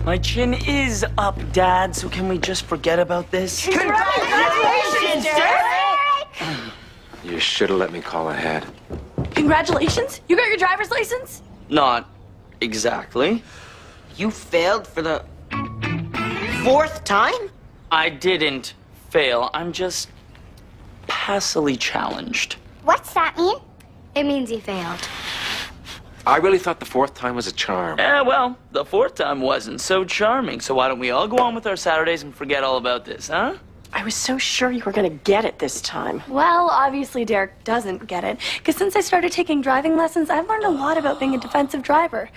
My chin is up, Dad, so can we just forget about this? Congratulations, Derek! You should have let me call ahead. Congratulations? You got your driver's license? Not exactly. You failed for the 4th time? I didn't fail. I'm just passively challenged. What's that mean? It means he failed. I really thought the 4th time was a charm. Yeah, well, the 4th time wasn't so charming, so why don't we all go on with our Saturdays and forget all about this, huh? I was so sure you were gonna get it this time. Well, obviously Derek doesn't get it. Because since I started taking driving lessons, I've learned a lot about being a defensive driver.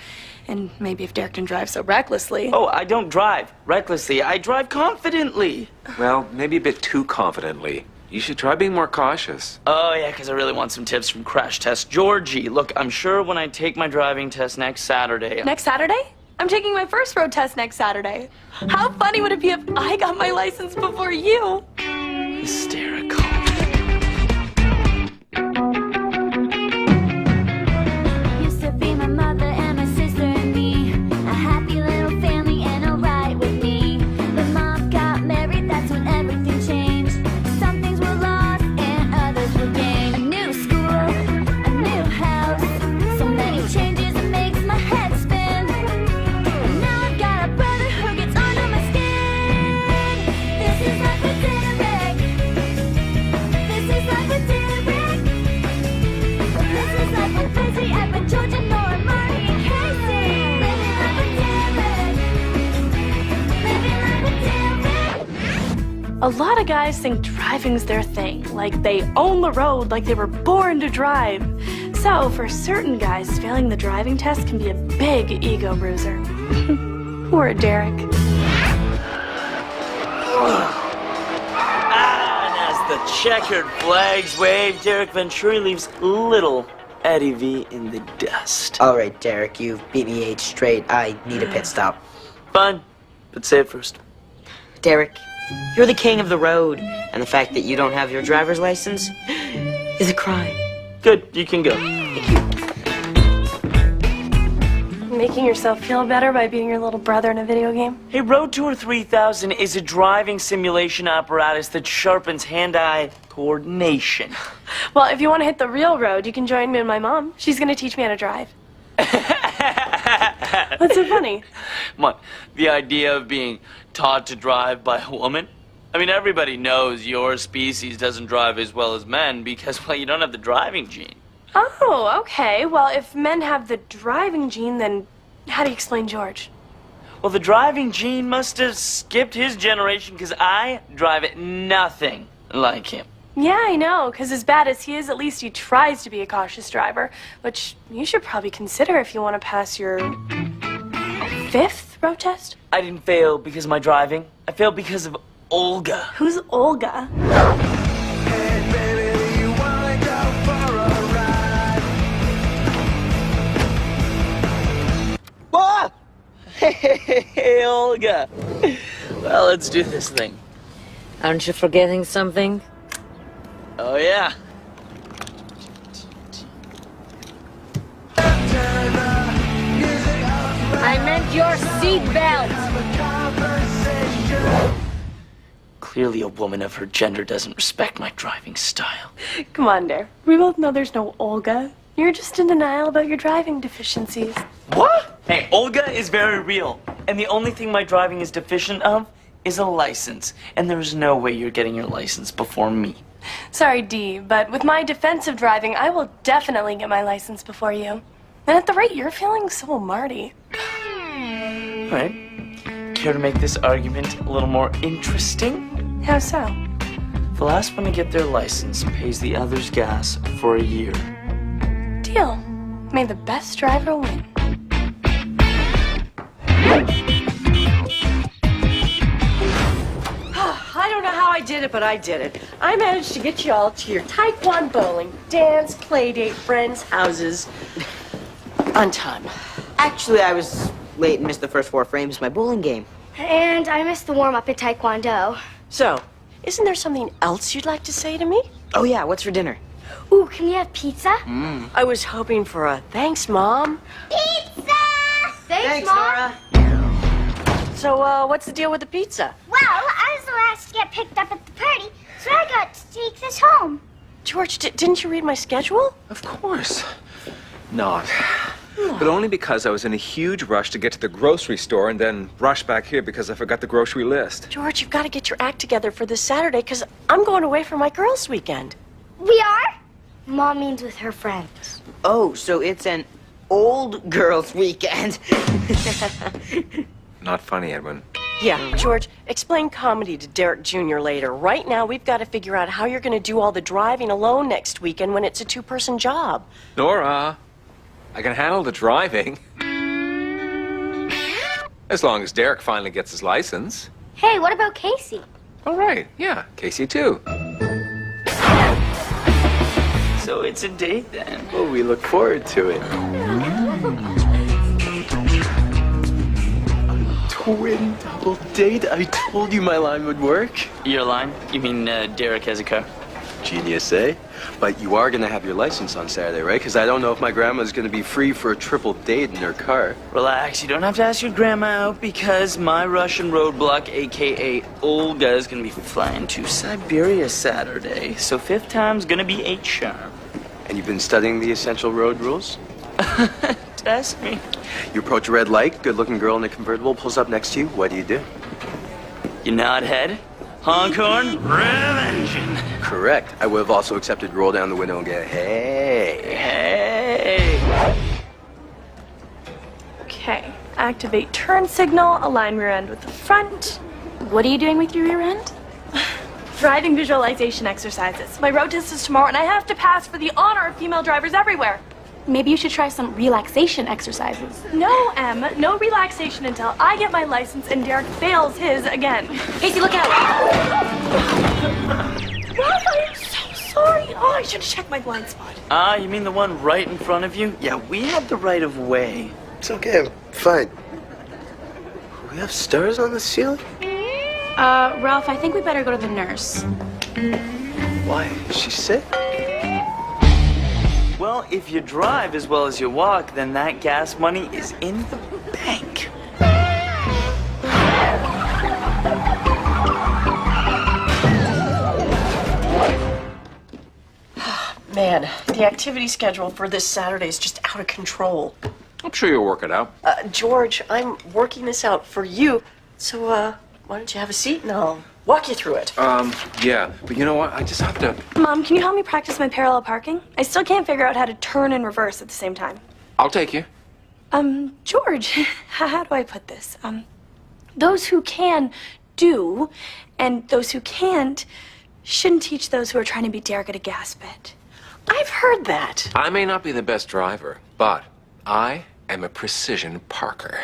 And maybe if Derek didn't drive so recklessly. Oh, I don't drive recklessly. I drive confidently. Well, maybe a bit too confidently. You should try being more cautious. Oh, yeah, because I really want some tips from Crash Test Georgie. Look, I'm sure when I take my driving test next Saturday... Next Saturday? I'm taking my first road test next Saturday. How funny would it be if I got my license before you? Hysterical. Used to be my mother and my sister and me. A happy little family and a ride with me. But Mom got married, that's when everything changed. Some things were lost and others were gained. A new school, a new house. So many changes, it makes my head spin. And now I've got a brother who gets under my skin. This is life with Derek. This is life with Derek. This is life with Busy, Evan, Georgia, Nora, Marty, and Casey. Living life with Derek. Living life with Derek. A lot of guys think driving's their thing. Like they own the road, like they were born to drive. So for certain guys, failing the driving test can be a big ego bruiser. Poor Derek. And as the checkered flags wave, Derek Venturi leaves little Eddie V in the dust. All right, Derek, you've beat me 8 straight. I need a pit stop. Fine, but say it first. Derek, you're the king of the road, and the fact that you don't have your driver's license is a crime. Good, you can go. Making yourself feel better by being your little brother in a video game? Hey, Road Tour 3000 is a driving simulation apparatus that sharpens hand-eye coordination. Well, if you want to hit the real road, you can join me and my mom. She's going to teach me how to drive. What's so funny? What, the idea of being taught to drive by a woman? I mean, everybody knows your species doesn't drive as well as men because, well, you don't have the driving gene. Oh, okay. Well, if men have the driving gene, then how do you explain George? Well, the driving gene must have skipped his generation because I drive it nothing like him. Yeah, I know, because as bad as he is, at least he tries to be a cautious driver, which you should probably consider if you want to pass your 5th road test. I didn't fail because of my driving. I failed because of Olga. Who's Olga? Whoa! Hey, Olga. Well, let's do this thing. Aren't you forgetting something? Oh, yeah. I meant your seatbelt. Clearly a woman of her gender doesn't respect my driving style. Come on, Dare. We both know there's no Olga. You're just in denial about your driving deficiencies. What? Hey, Olga is very real. And the only thing my driving is deficient of is a license. And there's no way you're getting your license before me. Sorry, Dee, but with my defensive driving, I will definitely get my license before you. And at the rate you're feeling, so will Marty. All right. Care to make this argument a little more interesting? How so? The last one to get their license pays the other's gas for a year. Deal. May the best driver win. I don't know how I did it, but I did it. I managed to get you all to your Taekwondo bowling, dance, play date, friends' houses on time. Actually, I was late and missed the first 4 frames of my bowling game. And I missed the warm-up at Taekwondo. So, isn't there something else you'd like to say to me? Oh, yeah, what's for dinner? Ooh, can we have pizza? I was hoping for a thanks, Mom. Pizza! Thanks, Mom. Nora. So, what's the deal with the pizza? Well, I was the last to get picked up at the party, so I got to take this home. George, didn't you read my schedule? Of course. Not. But only because I was in a huge rush to get to the grocery store and then rush back here because I forgot the grocery list. George, you've got to get your act together for this Saturday, because I'm going away for my girls' weekend. We are? Mom means with her friends. Oh, so it's an old girls' weekend. Not funny, Edwin. Yeah, George, explain comedy to Derek Jr. later. Right now, we've got to figure out how you're going to do all the driving alone next weekend when it's a two-person job. Nora, I can handle the driving. As long as Derek finally gets his license. Hey, what about Casey? All right, yeah, Casey too. So it's a date then. Well, we look forward to it. Twin double date? I told you my line would work. Your line? You mean Derek has a car? Genius, eh? But you are going to have your license on Saturday, right? Because I don't know if my grandma's going to be free for a triple date in her car. Relax, you don't have to ask your grandma out because my Russian roadblock, aka Olga, is gonna be flying to Siberia Saturday. So fifth time's gonna be 8 sharp. And you've been studying the essential road rules? Ask me. You approach a red light, good-looking girl in a convertible pulls up next to you. What do? You nod head, honk horn, rev engine. Correct. I would have also accepted roll down the window and get, hey. Hey. Okay, activate turn signal, align rear end with the front. What are you doing with your rear end? Driving visualization exercises. My road test is tomorrow and I have to pass for the honor of female drivers everywhere. Maybe you should try some relaxation exercises. No, Em, no relaxation until I get my license and Derek fails his again. Casey, look out! Ralph, I am so sorry. Oh, I should have checked my blind spot. Ah, you mean the one right in front of you? Yeah, we have the right of way. It's okay, I'm fine. We have stars on the ceiling? Ralph, I think we better go to the nurse. Why? Is she sick? Well, if you drive as well as you walk, then that gas money is in the bank. Man, the activity schedule for this Saturday is just out of control. I'm sure you'll work it out. George, I'm working this out for you. So, why don't you have a seat and I'll walk you through it. Yeah, but you know what? I just have to... Mom, can you help me practice my parallel parking? I still can't figure out how to turn and reverse at the same time. I'll take you. George, how do I put this? Those who can do, and those who can't shouldn't teach those who are trying to beat Derek at a gas pit. I've heard that. I may not be the best driver, but I am a precision parker.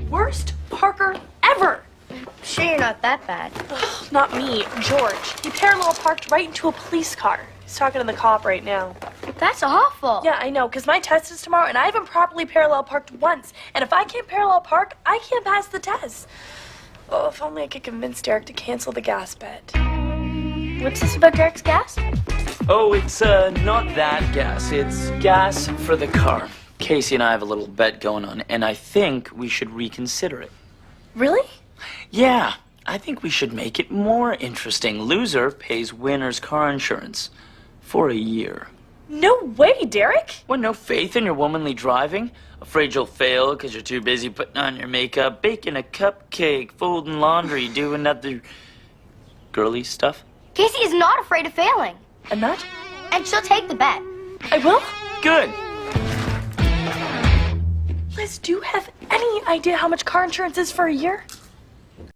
Worst parker ever! Sure you're not that bad. Not me, George. He parallel parked right into a police car. He's talking to the cop right now. That's awful. Yeah, I know, because my test is tomorrow and I haven't properly parallel parked once. And if I can't parallel park, I can't pass the test. Oh, if only I could convince Derek to cancel the gas bet. What's this about Derek's gas? Oh, it's not that gas. It's gas for the car. Casey and I have a little bet going on, and I think we should reconsider it. Really? Yeah, I think we should make it more interesting. Loser pays winner's car insurance for a year. No way, Derek! What, no faith in your womanly driving? Afraid you'll fail because you're too busy putting on your makeup, baking a cupcake, folding laundry, doing other girly stuff? Casey is not afraid of failing. I'm not? And she'll take the bet. I will? Good. Liz, do you have any idea how much car insurance is for a year?